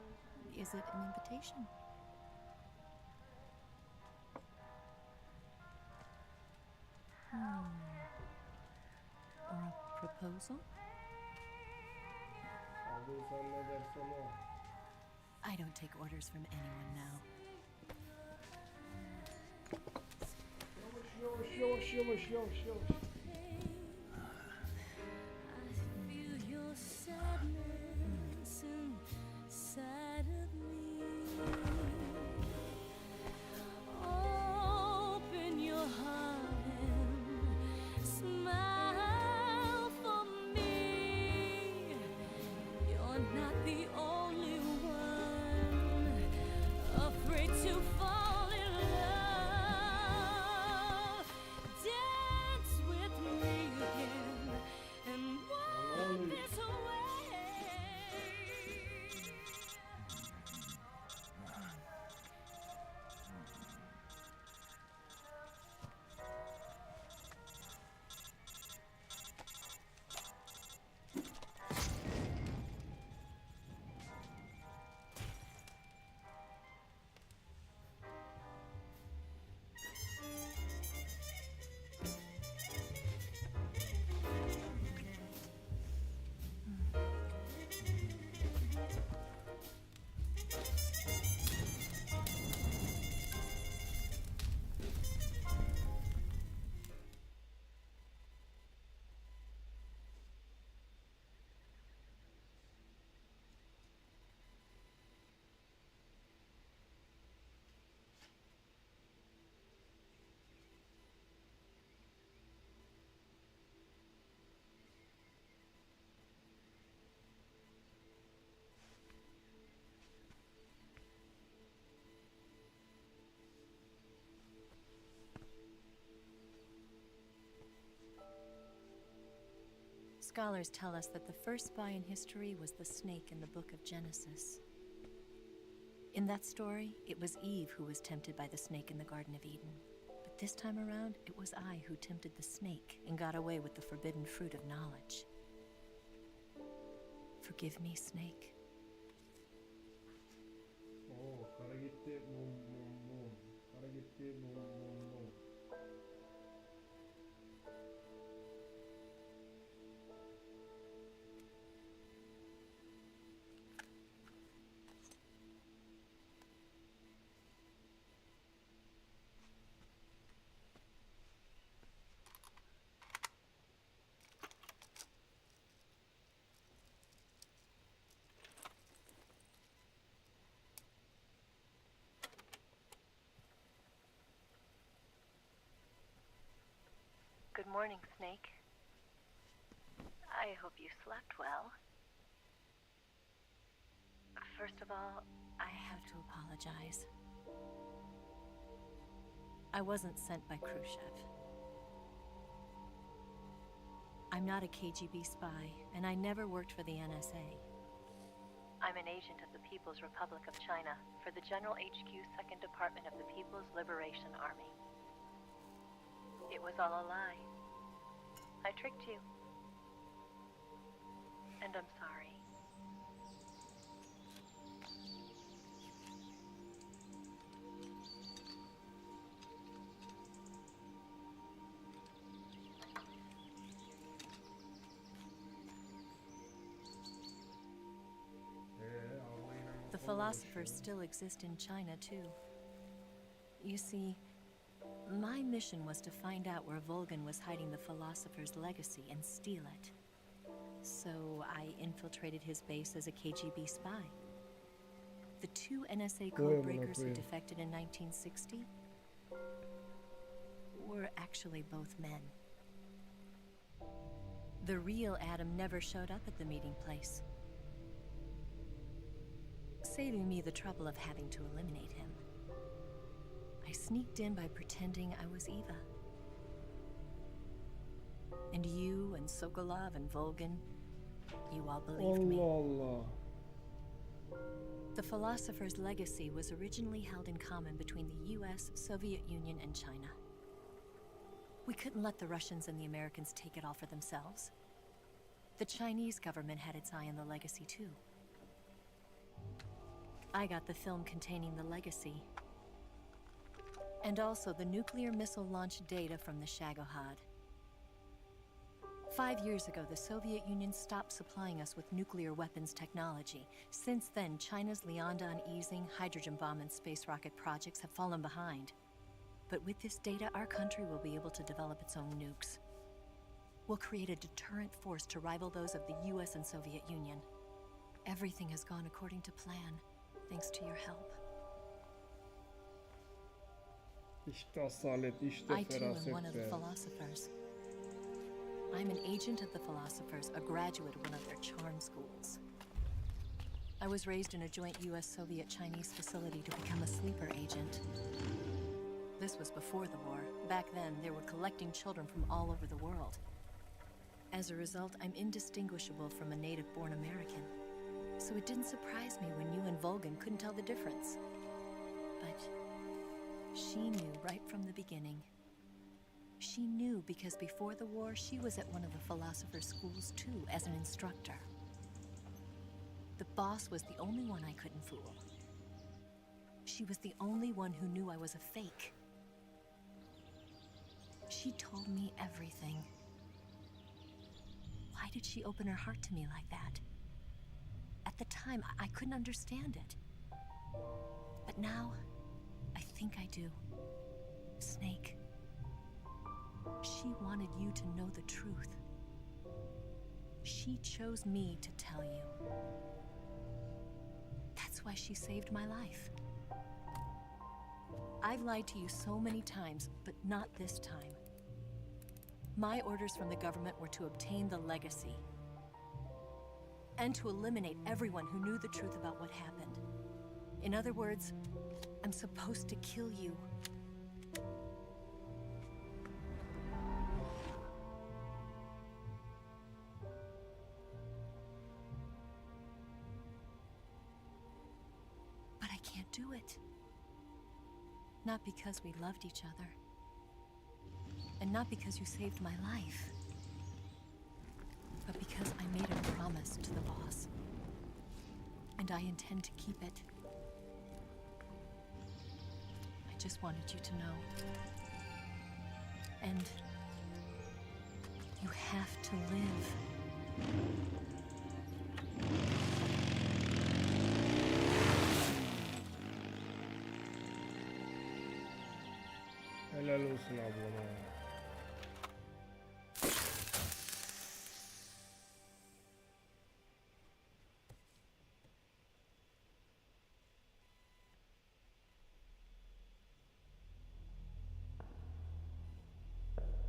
S4: is it an invitation? Or a proposal?
S1: Abi sen ne dersen o.
S4: I don't take orders from anyone now.
S1: Yavaş yavaş yavaş yavaş yavaş.
S4: Scholars tell us that the first spy in history was the snake in the book of Genesis. In that story, it was Eve who was tempted by the snake in the Garden of Eden. But this time around, it was I who tempted the snake and got away with the forbidden fruit of knowledge. Forgive me, snake.
S1: Oo, kara gitti bum bum bum. Kara gitti bum bum bum.
S12: Good morning, Snake. I hope you slept well. First of all,
S4: I have to apologize. I wasn't sent by Khrushchev. I'm not a KGB spy, and I never worked for the NSA.
S12: I'm an agent of the People's Republic of China for the General HQ 2nd Department of the People's Liberation Army. It was all a lie. I tricked you. And I'm sorry.
S4: The philosophers still exist in China, too. You see, my mission was to find out where Volgan was hiding the philosopher's legacy and steal it. So I infiltrated his base as a KGB spy. The two NSA codebreakers who defected in 1960 were actually both men. The real Adam never showed up at the meeting place, saving me the trouble of having to eliminate him. I sneaked in by pretending I was Eva. And you and Sokolov and Volgin, you all believed me.
S1: Allah Allah.
S4: The philosopher's legacy was originally held in common between the US, Soviet Union, and China. We couldn't let the Russians and the Americans take it all for themselves. The Chinese government had its eye on the legacy too. I got the film containing the legacy, and also the nuclear missile launch data from the Shagohod. 5 years ago, the Soviet Union stopped supplying us with nuclear weapons technology. Since then, China's Liandon easing, hydrogen bomb, and space rocket projects have fallen behind. But with this data, our country will be able to develop its own nukes. We'll create a deterrent force to rival those of the US and Soviet Union. Everything has gone according to plan, thanks to your help.
S1: İşte asalet, işte
S4: I too am one of the
S1: feraset.
S4: philosophers. I'm an agent of the philosophers, a graduate of one of their charm schools. I was raised in a joint US-Soviet-Chinese facility to become a sleeper agent. This was before the war. Back then, they were collecting children from all over the world. As a result, I'm indistinguishable from a native-born American. So it didn't surprise me when you and Volgin couldn't tell the difference. But she knew right from the beginning. She knew because before the war, she was at one of the philosopher's schools too, as an instructor. The boss was the only one I couldn't fool. She was the only one who knew I was a fake. She told me everything. Why did she open her heart to me like that? At the time, I couldn't understand it. But now, I think I do. Snake. She wanted you to know the truth. She chose me to tell you. That's why she saved my life. I've lied to you so many times, but not this time. My orders from the government were to obtain the legacy and to eliminate everyone who knew the truth about what happened. In other words, I'm supposed to kill you. But I can't do it. Not because we loved each other. And not because you saved my life. But because I made a promise to the boss. And I intend to keep it. I just wanted you to know. And you have to live.
S1: Helal olsun ablama.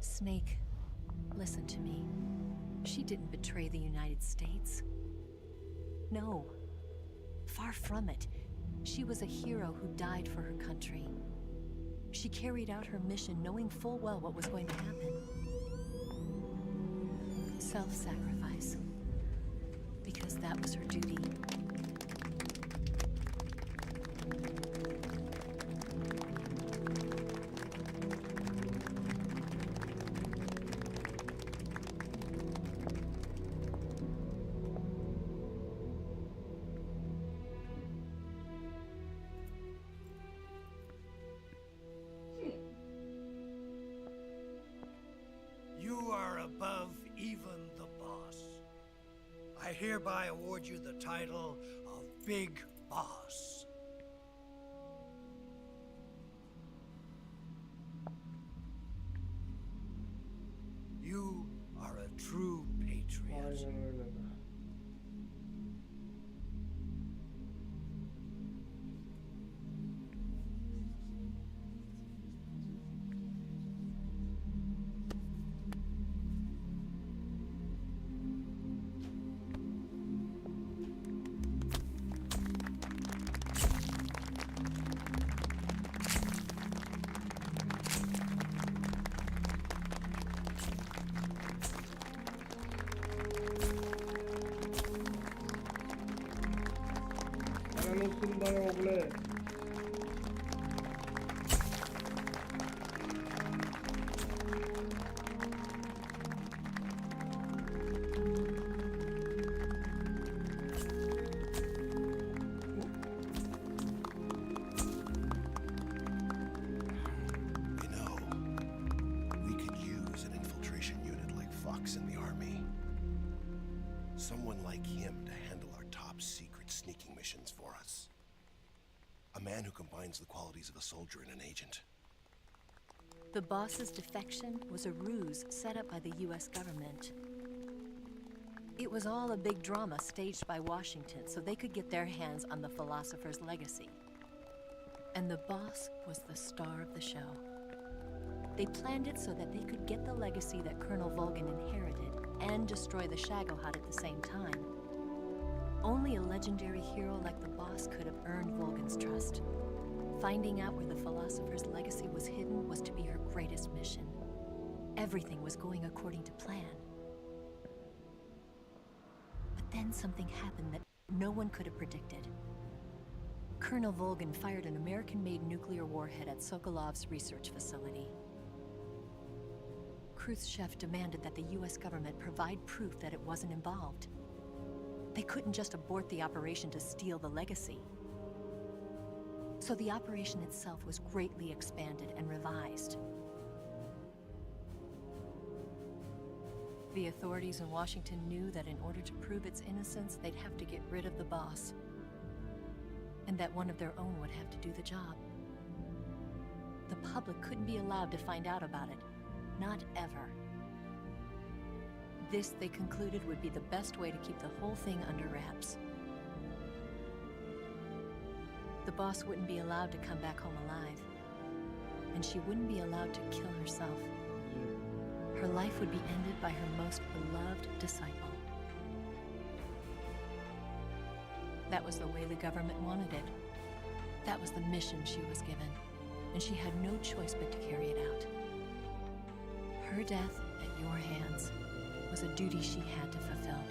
S4: Snake, listen to me. She didn't betray the United States. No, far from it. She was a hero who died for her country. She carried out her mission knowing full well what was going to happen. Self-sacrifice. Because that was her duty.
S13: You are above even the boss. I hereby award you the title of Big Boss. You are a true patriot.
S1: Aynen öyle. bana oğlu.
S14: Someone like him to handle our top secret sneaking missions for us. A man who combines the qualities of a soldier and an agent.
S4: The boss's defection was a ruse set up by the US government. It was all a big drama staged by Washington so they could get their hands on the philosopher's legacy. And the boss was the star of the show. They planned it so that they could get the legacy that Colonel Volgan inherited and destroy the Shagohod at the same time. Only a legendary hero like the boss could have earned Volgan's trust. Finding out where the philosopher's legacy was hidden was to be her greatest mission. Everything was going according to plan. But then something happened that no one could have predicted. Colonel Volgan fired an American-made nuclear warhead at Sokolov's research facility. Khrushchev demanded that the US government provide proof that it wasn't involved. They couldn't just abort the operation to steal the legacy. So the operation itself was greatly expanded and revised. The authorities in Washington knew that in order to prove its innocence, they'd have to get rid of the boss, and that one of their own would have to do the job. The public couldn't be allowed to find out about it. Not ever. This, they concluded, would be the best way to keep the whole thing under wraps. The boss wouldn't be allowed to come back home alive, and she wouldn't be allowed to kill herself. Her life would be ended by her most beloved disciple. That was the way the government wanted it. That was the mission she was given, and she had no choice but to carry it out. Her death at your hands was a duty she had to fulfill.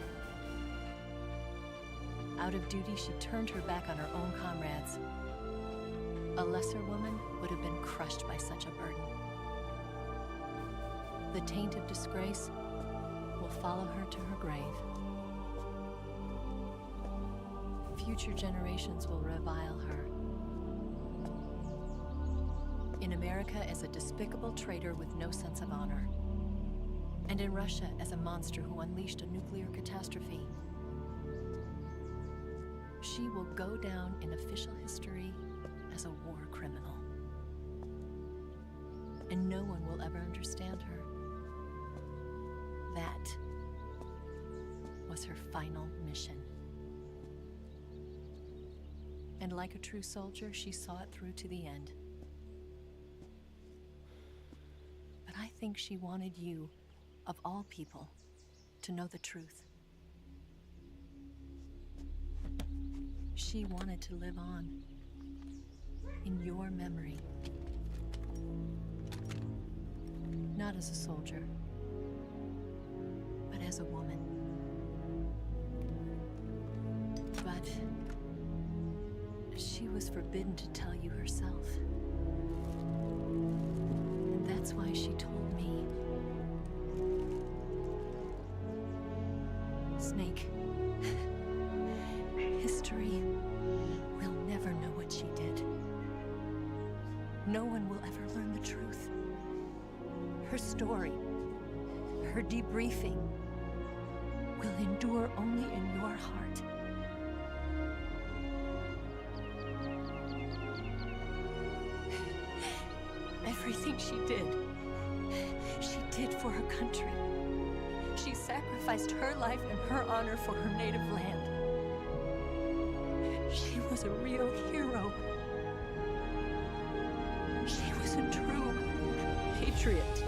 S4: Out of duty, she turned her back on her own comrades. A lesser woman would have been crushed by such a burden. The taint of disgrace will follow her to her grave. Future generations will revile her. In America as a despicable traitor with no sense of honor. And in Russia as a monster who unleashed a nuclear catastrophe. She will go down in official history as a war criminal. And no one will ever understand her. That was her final mission. And like a true soldier, she saw it through to the end. But I think she wanted you, of all people, to know the truth. She wanted to live on in your memory. Not as a soldier, but as a woman. But she was forbidden to tell you herself. And that's why she told me. Snake, history will never know what she did. No one will ever learn the truth. Her story, her debriefing, will endure only in your heart. Everything she did for her country. She sacrificed her life and her honor for her native land. She was a real hero. She was a true patriot.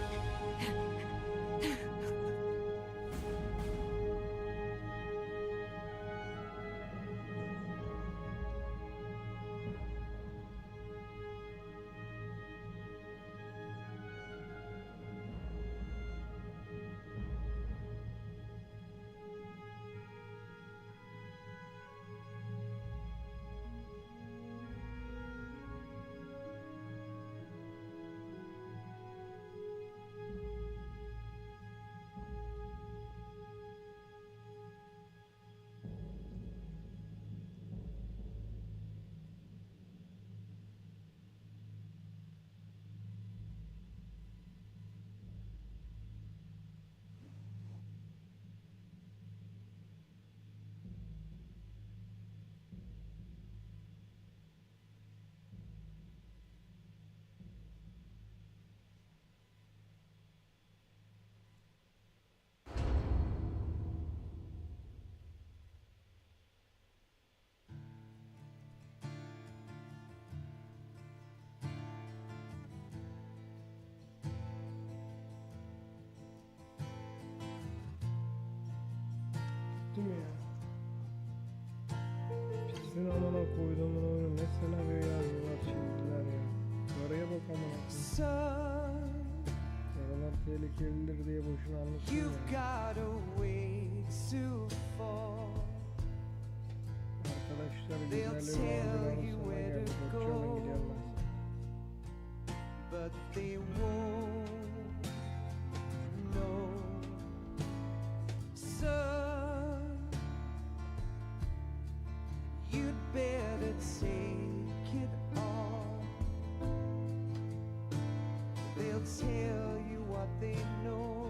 S1: Bıktım ya. Pisin amına koyduğumun oyunu ne senaryo yazdılar şimdiler ya. Oraya bak amına. Oralar tehlikelidir diye boşuna anlatmıyor ya. Arkadaşlar güzelliği vardır anısına geldi. Bakıyorum gidiyorlar.
S15: But they won't know. Son, you'd better take it all. They'll tell you what they know.